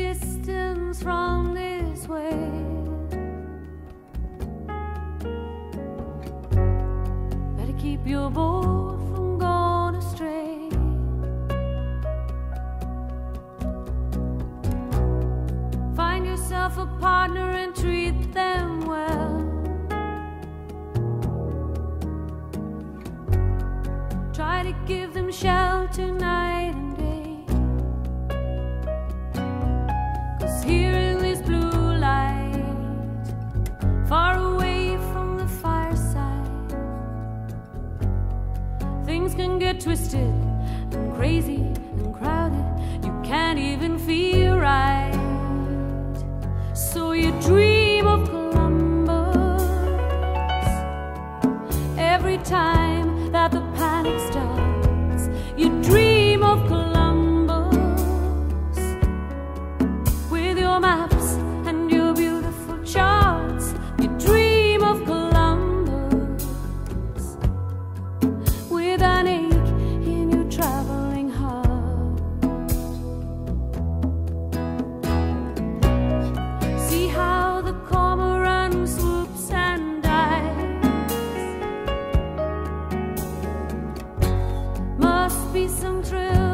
distance from this way. Better keep your boat from going astray. Find yourself a partner and treat them well. Try to give them shelter night and day. 'Cause here in this blue light, far away from the fireside, things can get twisted and crazy and crowded. You can't even feel right. So you dream of Columbus every time that the panic starts. You dream of Columbus with your maps and your beautiful charts. You dream of Columbus with an ache in your traveling heart. See how the cormorant swoops and dives. Must be some thrill